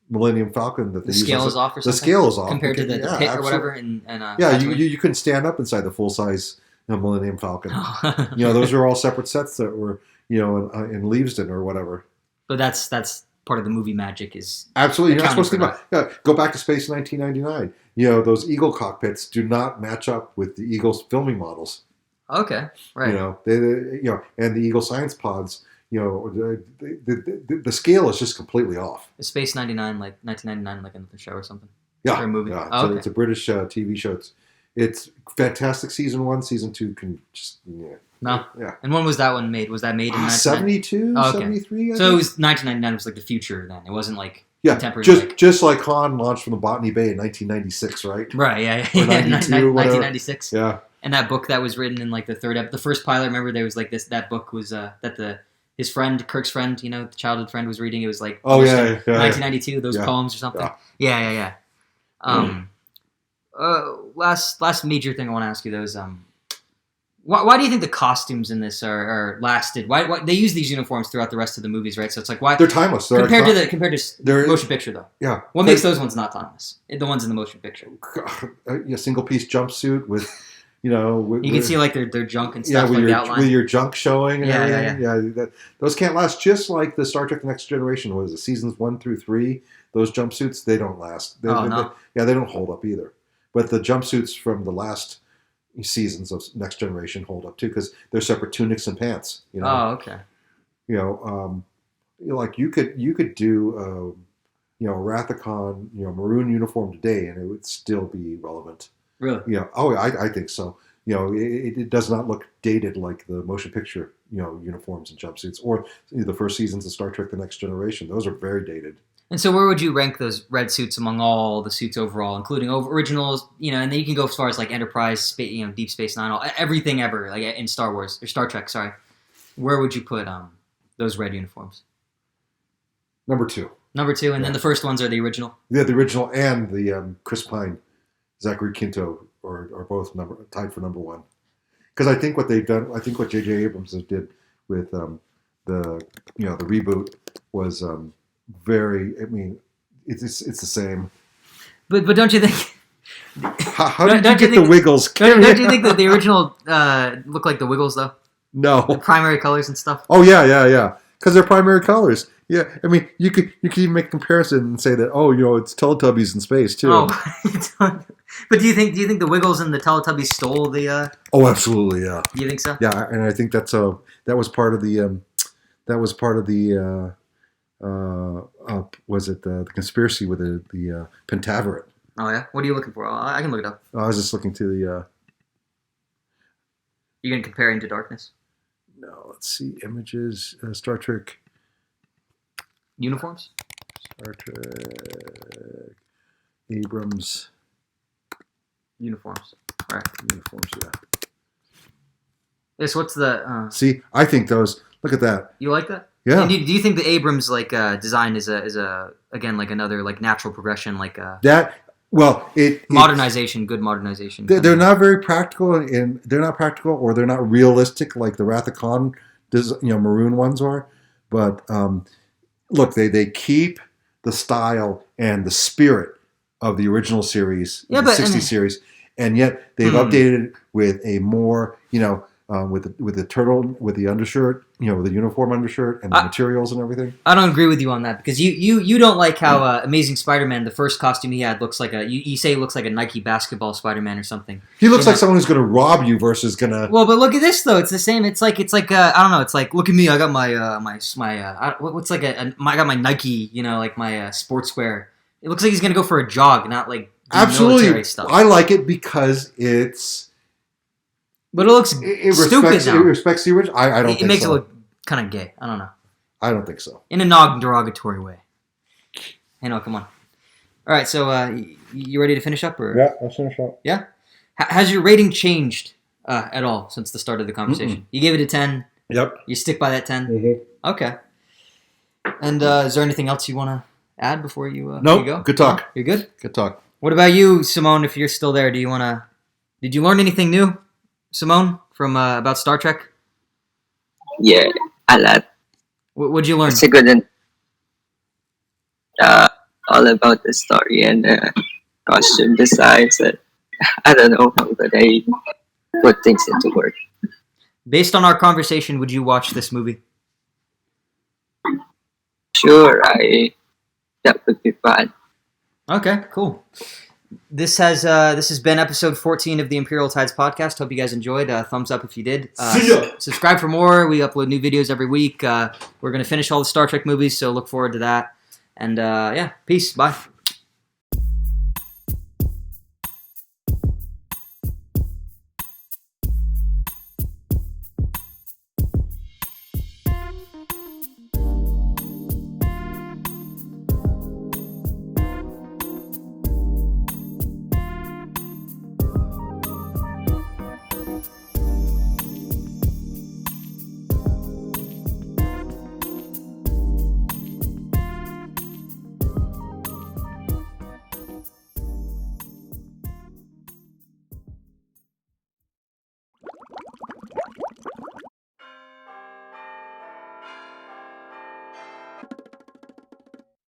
Millennium Falcon that they
the scale is off or something.
The scale is off
compared to the pit
absolutely.
Or whatever. And
you couldn't stand up inside the full size Millennium Falcon. Those are all separate sets that were in Leavesden or whatever.
But that's part of the movie magic is
absolutely. You're not supposed to think about. Go back to Space 1999. Those Eagle cockpits do not match up with the Eagle's filming models.
Okay, right.
They and the Eagle science pods. The scale is just completely off.
Is Space 99 like 1999 like another show or something?
Yeah,
or a movie.
Yeah. So it's a British TV show. It's fantastic. Season 1, season 2 can just
No.
Yeah.
And when was that one made? Was that made in
72,
oh, okay.
73?
So it was 1999 was like the future then. It wasn't like contemporary.
Just like Han launched from the Botany Bay in 1996, right?
Right, yeah.
Or 92,
1996.
Yeah.
And that book that was written in like the first pilot, remember there was like that book was that his friend, Kirk's friend, the childhood friend was reading. It was like 1992, those poems or something. Yeah. Last major thing I want to ask you though is why do you think the costumes in this are lasted? Why they use these uniforms throughout the rest of the movies, right? So it's like why
they're timeless.
Compared to motion picture though.
Yeah.
What makes those ones not timeless? The ones in the motion picture.
Single piece jumpsuit with. You
can see like their junk and stuff
with your junk showing and everything.
Yeah.
Those can't last. Just like the Star Trek: The Next Generation was, seasons 1 through 3. Those jumpsuits they don't last. They don't hold up either. But the jumpsuits from the last seasons of Next Generation hold up too because they're separate tunics and pants.
Oh, okay.
Like you could do a Rathacon maroon uniform today and it would still be relevant.
Really?
Yeah. Oh, I think so. It does not look dated like the motion picture, uniforms and jumpsuits, or the first seasons of Star Trek: The Next Generation. Those are very dated.
And so, where would you rank those red suits among all the suits overall, including originals? And then you can go as far as like Enterprise, Deep Space Nine, everything ever, like in Star Wars or Star Trek. Sorry, where would you put those red uniforms?
Number 2,
and then the first ones are the original.
Yeah, the original and the Chris Pine. Zachary Quinto are both tied for number 1, because I think what they've done. I think what J.J. Abrams did with the reboot was very. I mean, it's the same.
But don't you think?
How did you get the Wiggles?
Don't you think that the original look like the Wiggles though?
No,
the primary colors and stuff.
Oh yeah. Because they're primary colors. Yeah, I mean, you could even make a comparison and say that it's Teletubbies in space too.
Oh, but do you think the Wiggles and the Teletubbies stole the?
Oh, absolutely, yeah.
You think so?
Yeah, and I think that was part of the was it the conspiracy with the Pentaverate?
Oh yeah, what are you looking for? I can look it up.
I was just looking to the.
You're gonna compare Into Darkness?
No, let's see images. Star Trek
uniforms.
Star Trek Abrams
uniforms. Right.
Uniforms. Yeah.
Yes. What's the?
See, I think those. Look at that.
You like that?
Yeah.
And do you think the Abrams design is a again like another like natural progression like
that? Well,
modernization, good modernization.
They're not very practical, and they're not practical, or they're not realistic like the Rathacon, maroon ones are. But look, they keep the style and the spirit of the original series, the 60s series, and yet they've updated it with a more, with the turtle, with the undershirt, with the uniform undershirt and the materials and everything.
I don't agree with you on that because you don't like how Amazing Spider-Man, the first costume he had, looks like you say he looks like a Nike basketball Spider-man or something.
He looks like someone who's going to rob you versus going to.
Well, but look at this though. It's the same. It's like I don't know. It's like look at me. I got my what's like I got my Nike. Like my sportswear. It looks like he's going to go for a jog, not like
absolutely
military stuff.
I like it because it's
But it looks
It
stupid
respects,
now.
it respects the original. I don't
It
think
makes
so.
it look kind of gay. I don't know.
I don't think so.
In a non-derogatory way. Hey, no, come on. All right, so you ready to finish up? Or?
Yeah, let's finish up.
Yeah? Has your rating changed at all since the start of the conversation? You gave it a 10.
Yep.
You stick by that 10?
Mm-hmm.
Okay. And is there anything else you want to add before you
Nope.
go?
Good talk.
No? You're good?
Good talk.
What about you, Simone, if you're still there? Did you learn anything new, Simone, from about Star Trek?
Yeah, a lot.
What'd you learn?
It's a good and all about the story and costume designs. And I don't know how could I put things into work.
Based on our conversation, would you watch this movie?
Sure, that would be fun.
Okay, cool. This has been episode 14 of the Imperial Tides podcast. Hope you guys enjoyed. Thumbs up if you did.
See ya!
Subscribe for more. We upload new videos every week. We're going to finish all the Star Trek movies, so look forward to that. And yeah, peace. Bye.